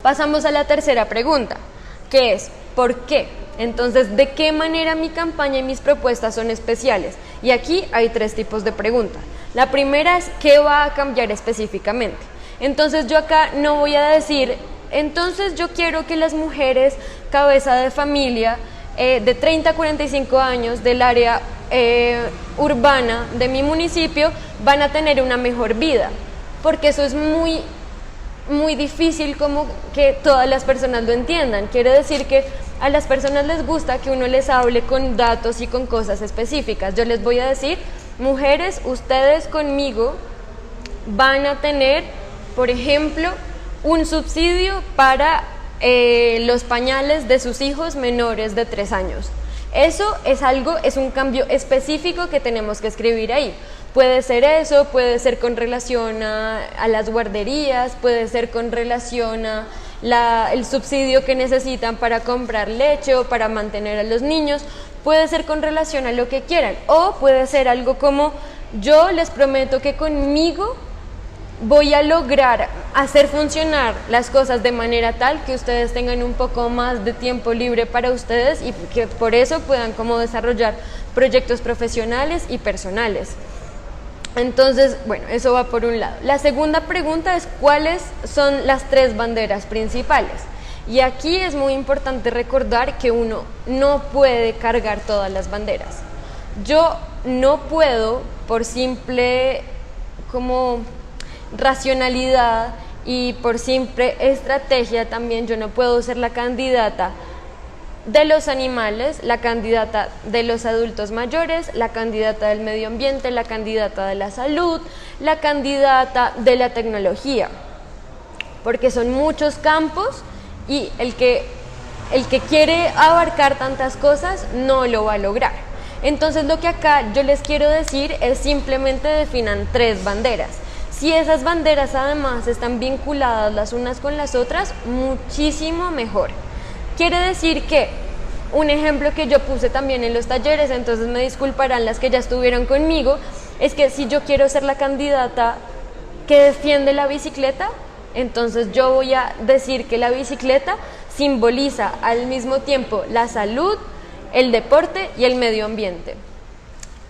Pasamos a la tercera pregunta, que es ¿por qué? Entonces, ¿de qué manera mi campaña y mis propuestas son especiales? Y aquí hay tres tipos de preguntas. La primera es ¿qué va a cambiar específicamente? Entonces yo acá no voy a decir, entonces yo quiero que las mujeres cabeza de familia de 30 a 45 años del área urbana de mi municipio van a tener una mejor vida, porque eso es muy difícil como que todas las personas lo entiendan. Quiere decir que a las personas les gusta que uno les hable con datos y con cosas específicas. Yo les voy a decir, mujeres, ustedes conmigo van a tener, por ejemplo, un subsidio para los pañales de sus hijos menores de 3 años. Eso es un cambio específico que tenemos que escribir ahí. Puede ser eso, puede ser con relación a las guarderías, puede ser con relación a el subsidio que necesitan para comprar leche o para mantener a los niños, puede ser con relación a lo que quieran, o puede ser algo como yo les prometo que conmigo voy a lograr hacer funcionar las cosas de manera tal que ustedes tengan un poco más de tiempo libre para ustedes y que por eso puedan como desarrollar proyectos profesionales y personales. Entonces, bueno, eso va por un lado. La segunda pregunta es ¿cuáles son las 3 banderas principales? Y aquí es muy importante recordar que uno no puede cargar todas las banderas. Yo no puedo, por simple como racionalidad y por simple estrategia también, yo no puedo ser la candidata de los animales, la candidata de los adultos mayores, la candidata del medio ambiente, la candidata de la salud, la candidata de la tecnología, porque son muchos campos y el que quiere abarcar tantas cosas no lo va a lograr. Entonces lo que acá yo les quiero decir es simplemente definan 3 banderas. Si esas banderas además están vinculadas las unas con las otras, muchísimo mejor. Quiere decir que, un ejemplo que yo puse también en los talleres, entonces me disculparán las que ya estuvieron conmigo, es que si yo quiero ser la candidata que defiende la bicicleta, entonces yo voy a decir que la bicicleta simboliza al mismo tiempo la salud, el deporte y el medio ambiente.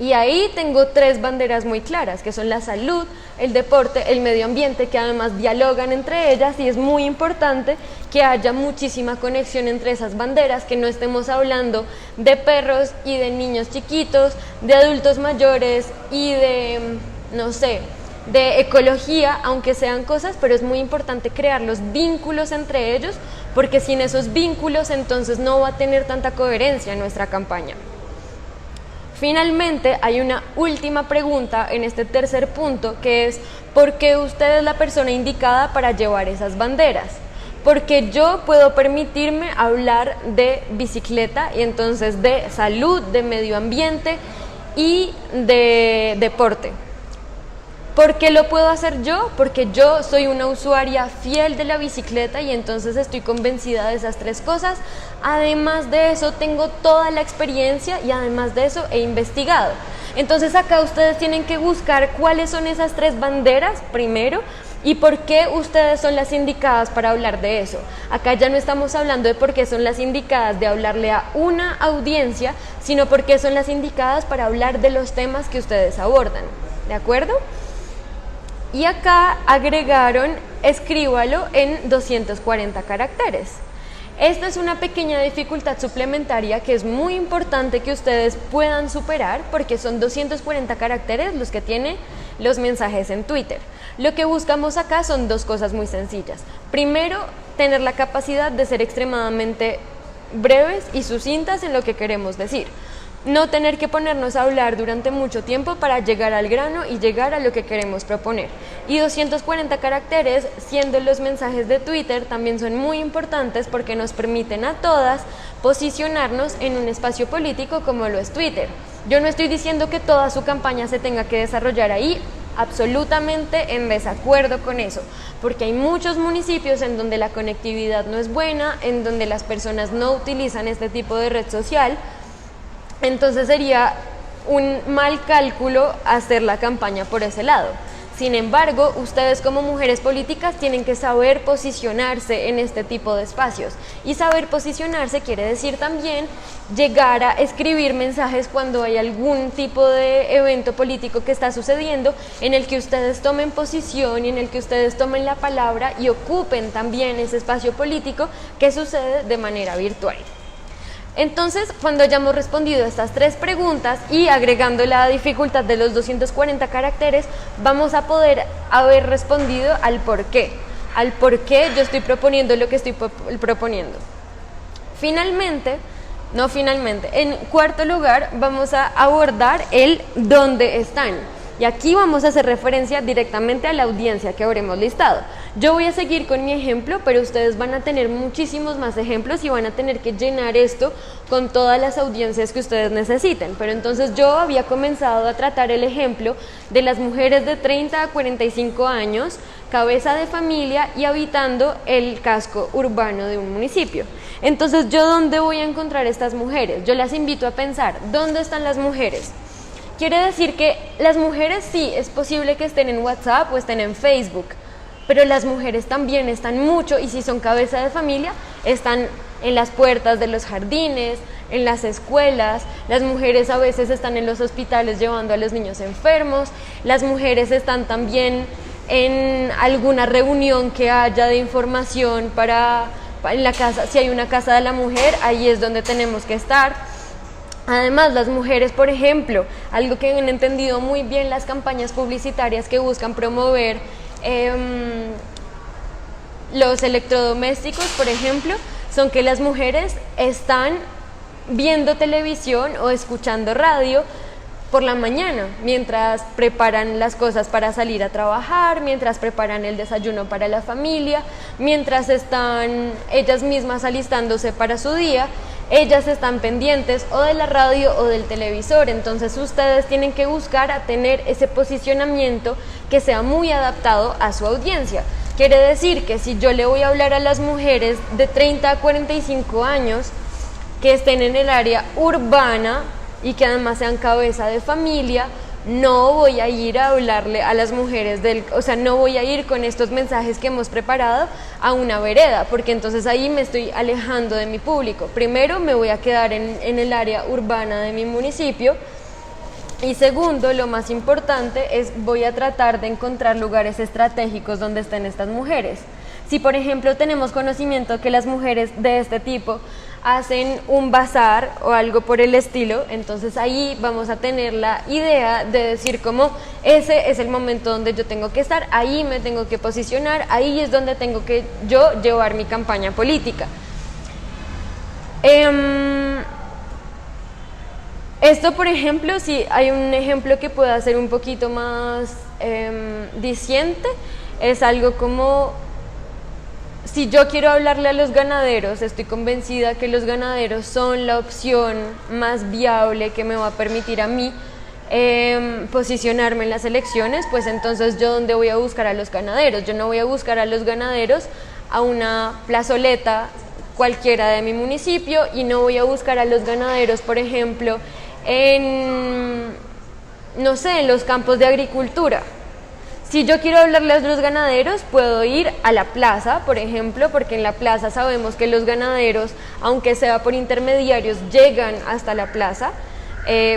Y ahí tengo 3 banderas muy claras, que son la salud, el deporte, el medio ambiente, que además dialogan entre ellas y es muy importante que haya muchísima conexión entre esas banderas, que no estemos hablando de perros y de niños chiquitos, de adultos mayores y de, no sé, de ecología, aunque sean cosas, pero es muy importante crear los vínculos entre ellos, porque sin esos vínculos entonces no va a tener tanta coherencia nuestra campaña. Finalmente, hay una última pregunta en este tercer punto, que es ¿por qué usted es la persona indicada para llevar esas banderas? Porque yo puedo permitirme hablar de bicicleta y entonces de salud, de medio ambiente y de deporte. ¿Por qué lo puedo hacer yo? Porque yo soy una usuaria fiel de la bicicleta y entonces estoy convencida de esas 3 cosas. Además de eso, tengo toda la experiencia y además de eso he investigado. Entonces acá ustedes tienen que buscar cuáles son esas 3 banderas primero y por qué ustedes son las indicadas para hablar de eso. Acá ya no estamos hablando de por qué son las indicadas de hablarle a una audiencia, sino por qué son las indicadas para hablar de los temas que ustedes abordan. ¿De acuerdo? Y acá agregaron, escríbalo en 240 caracteres. Esta es una pequeña dificultad suplementaria que es muy importante que ustedes puedan superar porque son 240 caracteres los que tienen los mensajes en Twitter. Lo que buscamos acá son 2 cosas muy sencillas. Primero, tener la capacidad de ser extremadamente breves y sucintas en lo que queremos decir. No tener que ponernos a hablar durante mucho tiempo para llegar al grano y llegar a lo que queremos proponer. Y 240 caracteres, siendo los mensajes de Twitter, también son muy importantes porque nos permiten a todas posicionarnos en un espacio político como lo es Twitter. Yo no estoy diciendo que toda su campaña se tenga que desarrollar ahí, absolutamente en desacuerdo con eso, porque hay muchos municipios en donde la conectividad no es buena, en donde las personas no utilizan este tipo de red social. Entonces sería un mal cálculo hacer la campaña por ese lado. Sin embargo, ustedes como mujeres políticas tienen que saber posicionarse en este tipo de espacios. Y saber posicionarse quiere decir también llegar a escribir mensajes cuando hay algún tipo de evento político que está sucediendo, en el que ustedes tomen posición y en el que ustedes tomen la palabra y ocupen también ese espacio político que sucede de manera virtual. Entonces, cuando hayamos respondido estas 3 preguntas y agregando la dificultad de los 240 caracteres, vamos a poder haber respondido al por qué yo estoy proponiendo lo que estoy proponiendo. En cuarto lugar, vamos a abordar el dónde están. Y aquí vamos a hacer referencia directamente a la audiencia que habremos listado. Yo voy a seguir con mi ejemplo, pero ustedes van a tener muchísimos más ejemplos y van a tener que llenar esto con todas las audiencias que ustedes necesiten. Pero entonces yo había comenzado a tratar el ejemplo de las mujeres de 30 a 45 años, cabeza de familia y habitando el casco urbano de un municipio. Entonces, ¿yo dónde voy a encontrar estas mujeres? Yo las invito a pensar, ¿dónde están las mujeres? Quiere decir que las mujeres sí, es posible que estén en WhatsApp o estén en Facebook, pero las mujeres también están mucho, y si son cabeza de familia, están en las puertas de los jardines, en las escuelas. Las mujeres a veces están en los hospitales llevando a los niños enfermos. Las mujeres están también en alguna reunión que haya de información en la casa. Si hay una casa de la mujer, ahí es donde tenemos que estar. Además, las mujeres, por ejemplo, algo que han entendido muy bien las campañas publicitarias que buscan promover los electrodomésticos, por ejemplo, son que las mujeres están viendo televisión o escuchando radio por la mañana, mientras preparan las cosas para salir a trabajar, mientras preparan el desayuno para la familia, mientras están ellas mismas alistándose para su día. Ellas están pendientes o de la radio o del televisor. Entonces ustedes tienen que buscar a tener ese posicionamiento que sea muy adaptado a su audiencia. Quiere decir que si yo le voy a hablar a las mujeres de 30 a 45 años que estén en el área urbana y que además sean cabeza de familia, no voy a ir a hablarle a las mujeres no voy a ir con estos mensajes que hemos preparado a una vereda, porque entonces ahí me estoy alejando de mi público. Primero, me voy a quedar en el área urbana de mi municipio, y segundo, lo más importante es voy a tratar de encontrar lugares estratégicos donde estén estas mujeres. Si por ejemplo tenemos conocimiento que las mujeres de este tipo hacen un bazar o algo por el estilo, entonces ahí vamos a tener la idea de decir como ese es el momento donde yo tengo que estar, ahí me tengo que posicionar, ahí es donde tengo que yo llevar mi campaña política. Esto, por ejemplo, si hay un ejemplo que pueda ser un poquito más diciente, es algo como: si yo quiero hablarle a los ganaderos, estoy convencida que los ganaderos son la opción más viable que me va a permitir a mí posicionarme en las elecciones, pues entonces yo ¿dónde voy a buscar a los ganaderos? Yo no voy a buscar a los ganaderos a una plazoleta cualquiera de mi municipio, y no voy a buscar a los ganaderos, por ejemplo, en los campos de agricultura. Si yo quiero hablarles a los ganaderos, puedo ir a la plaza, por ejemplo, porque en la plaza sabemos que los ganaderos, aunque sea por intermediarios, llegan hasta la plaza,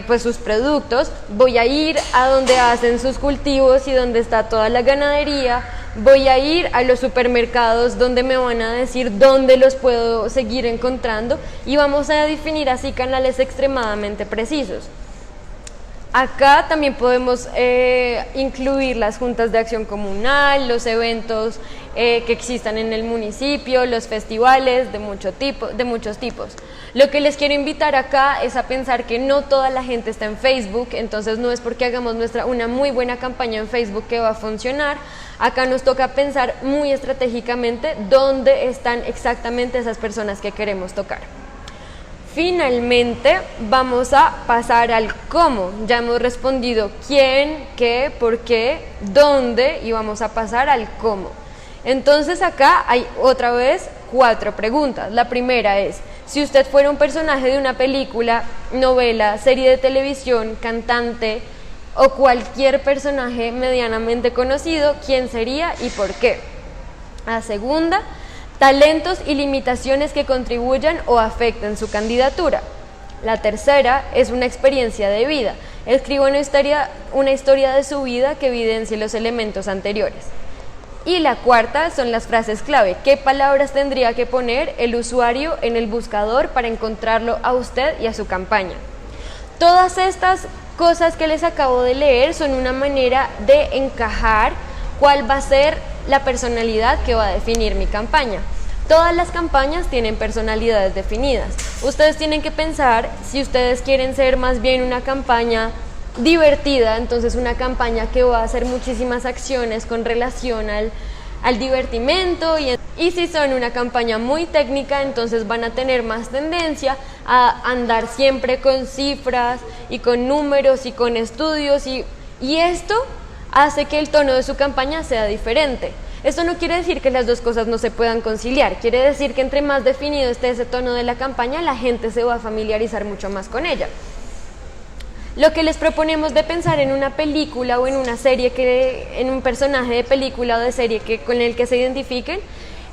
pues sus productos. Voy a ir a donde hacen sus cultivos y donde está toda la ganadería. Voy a ir a los supermercados donde me van a decir dónde los puedo seguir encontrando, y vamos a definir así canales extremadamente precisos. Acá también podemos incluir las juntas de acción comunal, los eventos que existan en el municipio, los festivales de muchos tipos. Lo que les quiero invitar acá es a pensar que no toda la gente está en Facebook, entonces no es porque hagamos una muy buena campaña en Facebook que va a funcionar. Acá nos toca pensar muy estratégicamente dónde están exactamente esas personas que queremos tocar. Finalmente vamos a pasar al cómo. Ya hemos respondido quién, qué, por qué, dónde, y vamos a pasar al cómo. Entonces acá hay otra vez 4 preguntas. La primera es: si usted fuera un personaje de una película, novela, serie de televisión, cantante o cualquier personaje medianamente conocido, quién sería y por qué. La segunda, talentos y limitaciones que contribuyan o afecten su candidatura. La tercera es una experiencia de vida. Escriba una historia de su vida que evidencie los elementos anteriores. Y la cuarta son las frases clave. ¿Qué palabras tendría que poner el usuario en el buscador para encontrarlo a usted y a su campaña? Todas estas cosas que les acabo de leer son una manera de encajar cuál va a ser la personalidad que va a definir mi campaña. Todas las campañas tienen personalidades definidas. Ustedes tienen que pensar si ustedes quieren ser más bien una campaña divertida, entonces una campaña que va a hacer muchísimas acciones con relación al divertimento, y si son una campaña muy técnica, entonces van a tener más tendencia a andar siempre con cifras y con números y con estudios, y esto hace que el tono de su campaña sea diferente. Esto no quiere decir que las dos cosas no se puedan conciliar, quiere decir que entre más definido esté ese tono de la campaña, la gente se va a familiarizar mucho más con ella. Lo que les proponemos de pensar en una película o en una serie, en un personaje de película o de serie con el que se identifiquen,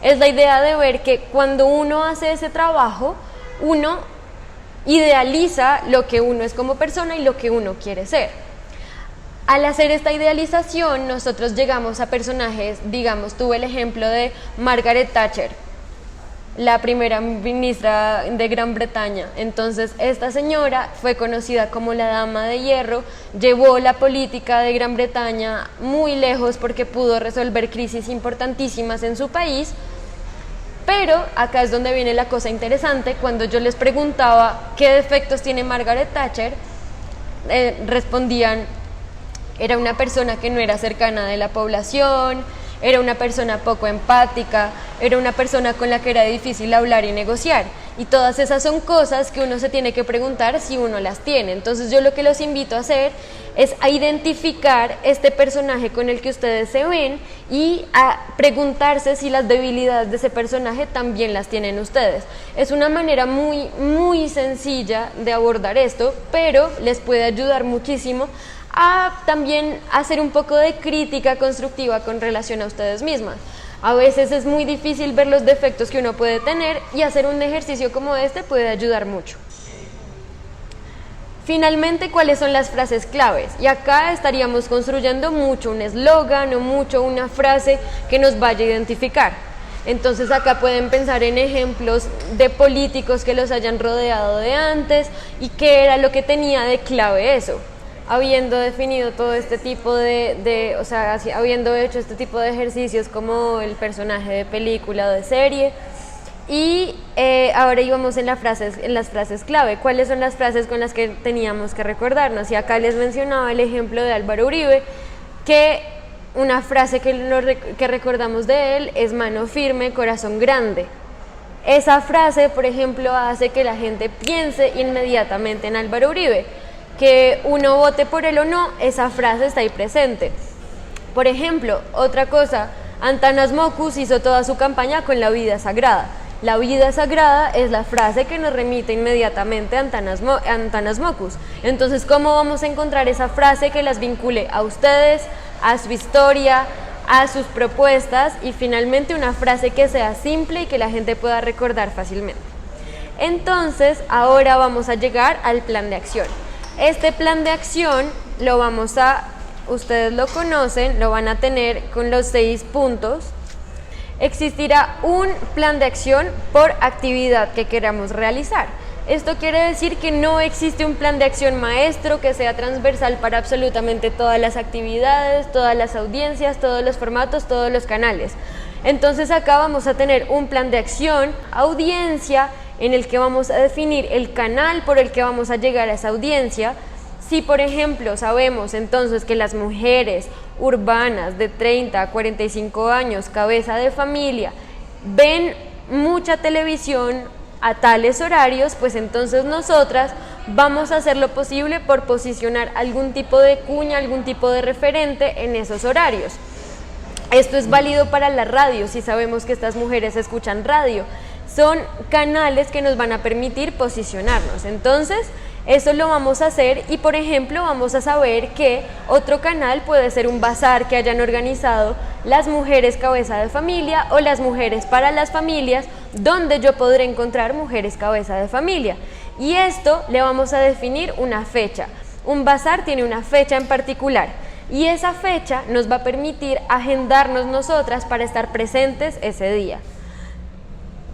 es la idea de ver que cuando uno hace ese trabajo, uno idealiza lo que uno es como persona y lo que uno quiere ser. Al hacer esta idealización, nosotros llegamos a personajes, digamos, tuve el ejemplo de Margaret Thatcher, la primera ministra de Gran Bretaña. Entonces, esta señora fue conocida como la Dama de Hierro, llevó la política de Gran Bretaña muy lejos porque pudo resolver crisis importantísimas en su país. Pero acá es donde viene la cosa interesante. Cuando yo les preguntaba qué defectos tiene Margaret Thatcher, respondían: era una persona que no era cercana de la población, era una persona poco empática, era una persona con la que era difícil hablar y negociar. Y todas esas son cosas que uno se tiene que preguntar si uno las tiene. Entonces yo lo que los invito a hacer es a identificar este personaje con el que ustedes se ven y a preguntarse si las debilidades de ese personaje también las tienen ustedes. Es una manera muy, muy sencilla de abordar esto, pero les puede ayudar muchísimo a también hacer un poco de crítica constructiva con relación a ustedes mismas. A veces es muy difícil ver los defectos que uno puede tener y hacer un ejercicio como este puede ayudar mucho. Finalmente, ¿cuáles son las frases claves? Y acá estaríamos construyendo mucho un eslogan o mucho una frase que nos vaya a identificar. Entonces acá pueden pensar en ejemplos de políticos que los hayan rodeado de antes y qué era lo que tenía de clave eso. Habiendo definido todo este tipo habiendo hecho este tipo de ejercicios como el personaje de película o de serie. Y ahora íbamos en las frases clave. ¿Cuáles son las frases con las que teníamos que recordarnos? Y acá les mencionaba el ejemplo de Álvaro Uribe, que una frase que recordamos de él es: mano firme, corazón grande. Esa frase, por ejemplo, hace que la gente piense inmediatamente en Álvaro Uribe. Que uno vote por él o no, esa frase está ahí presente. Por ejemplo, otra cosa, Antanas Mockus hizo toda su campaña con la vida sagrada. La vida sagrada es la frase que nos remite inmediatamente a Antanas Mockus. Entonces, ¿cómo vamos a encontrar esa frase que las vincule a ustedes, a su historia, a sus propuestas, y finalmente una frase que sea simple y que la gente pueda recordar fácilmente? Entonces, ahora vamos a llegar al plan de acción. Este plan de acción ustedes lo conocen, lo van a tener con los 6 puntos. Existirá un plan de acción por actividad que queramos realizar. Esto quiere decir que no existe un plan de acción maestro que sea transversal para absolutamente todas las actividades, todas las audiencias, todos los formatos, todos los canales. Entonces acá vamos a tener un plan de acción, audiencia, en el que vamos a definir el canal por el que vamos a llegar a esa audiencia. Si, por ejemplo, sabemos entonces que las mujeres urbanas de 30 a 45 años, cabeza de familia, ven mucha televisión a tales horarios, pues entonces nosotras vamos a hacer lo posible por posicionar algún tipo de cuña, algún tipo de referente en esos horarios. Esto es válido para la radio, si sabemos que estas mujeres escuchan radio. Son canales que nos van a permitir posicionarnos. Entonces, Eso lo vamos a hacer y, por ejemplo, vamos a saber que otro canal puede ser un bazar que hayan organizado las mujeres cabeza de familia o las mujeres para las familias, donde yo podré encontrar mujeres cabeza de familia. Y esto le vamos a definir una fecha. Un bazar tiene una fecha en particular y esa fecha nos va a permitir agendarnos nosotras para estar presentes ese día.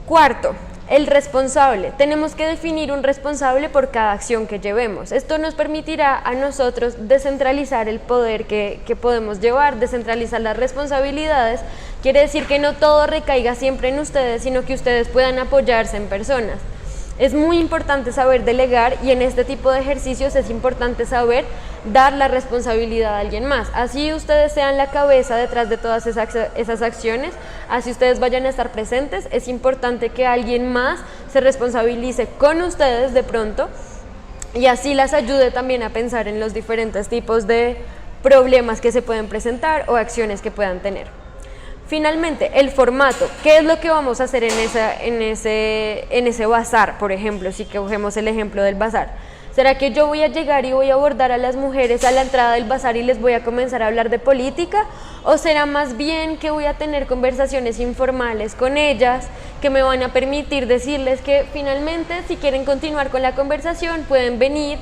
Cuarto, el responsable. Tenemos que definir un responsable por cada acción que llevemos. Esto nos permitirá a nosotros descentralizar el poder que podemos llevar, descentralizar las responsabilidades. Quiere decir que no todo recaiga siempre en ustedes, sino que ustedes puedan apoyarse en personas. Es muy importante saber delegar y en este tipo de ejercicios es importante saber dar la responsabilidad a alguien más. Así ustedes sean la cabeza detrás de todas esas acciones, así ustedes vayan a estar presentes, es importante que alguien más se responsabilice con ustedes de pronto y así las ayude también a pensar en los diferentes tipos de problemas que se pueden presentar o acciones que puedan tener. Finalmente, el formato. ¿Qué es lo que vamos a hacer en ese bazar, por ejemplo, si cogemos el ejemplo del bazar? ¿Será que yo voy a llegar y voy a abordar a las mujeres a la entrada del bazar y les voy a comenzar a hablar de política? ¿O será más bien que voy a tener conversaciones informales con ellas que me van a permitir decirles que finalmente si quieren continuar con la conversación pueden venir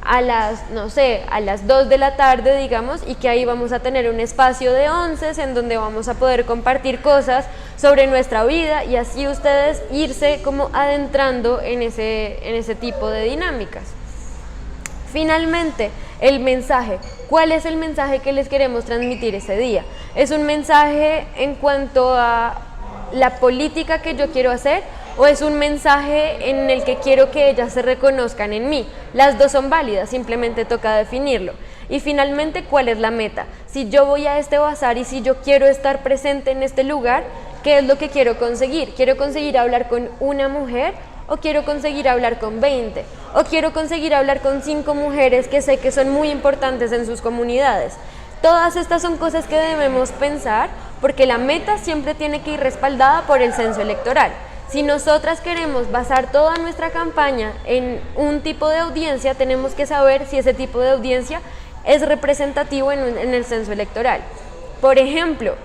a las, no sé, a las 2 de la tarde, digamos, y que ahí vamos a tener un espacio de 11 en donde vamos a poder compartir cosas sobre nuestra vida y así ustedes irse como adentrando en ese tipo de dinámicas. Finalmente, el mensaje. ¿Cuál es el mensaje que les queremos transmitir ese día? ¿Es un mensaje en cuanto a la política que yo quiero hacer? ¿O es un mensaje en el que quiero que ellas se reconozcan en mí? Las dos son válidas, simplemente toca definirlo. Y finalmente, ¿cuál es la meta? Si yo voy a este bazar y si yo quiero estar presente en este lugar, ¿qué es lo que quiero conseguir? ¿Quiero conseguir hablar con una mujer o quiero conseguir hablar con 20? ¿O quiero conseguir hablar con 5 mujeres que sé que son muy importantes en sus comunidades? Todas estas son cosas que debemos pensar porque la meta siempre tiene que ir respaldada por el censo electoral. Si nosotras queremos basar toda nuestra campaña en un tipo de audiencia, tenemos que saber si ese tipo de audiencia es representativo en el censo electoral. Por ejemplo,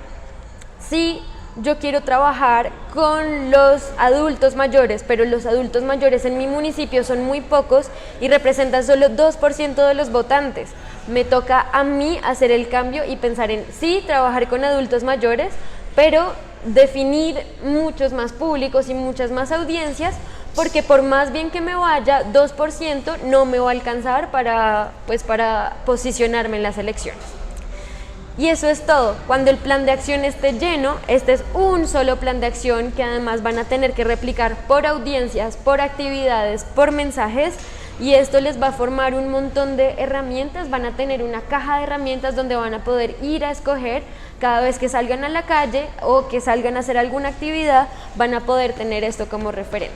si yo quiero trabajar con los adultos mayores, pero los adultos mayores en mi municipio son muy pocos y representan solo 2% de los votantes, me toca a mí hacer el cambio y pensar en sí, trabajar con adultos mayores, pero definir muchos más públicos y muchas más audiencias, porque por más bien que me vaya, 2% no me va a alcanzar para posicionarme en las elecciones. Y eso es todo. Cuando el plan de acción esté lleno, este es un solo plan de acción que además van a tener que replicar por audiencias, por actividades, por mensajes, y esto les va a formar un montón de herramientas. Van a tener una caja de herramientas donde van a poder ir a escoger cada vez que salgan a la calle o que salgan a hacer alguna actividad, van a poder tener esto como referente.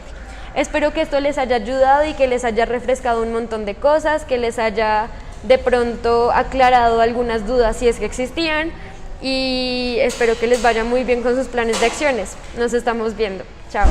Espero que esto les haya ayudado y que les haya refrescado un montón de cosas, que les haya de pronto aclarado algunas dudas si es que existían, y espero que les vaya muy bien con sus planes de acciones. Nos estamos viendo. Chao.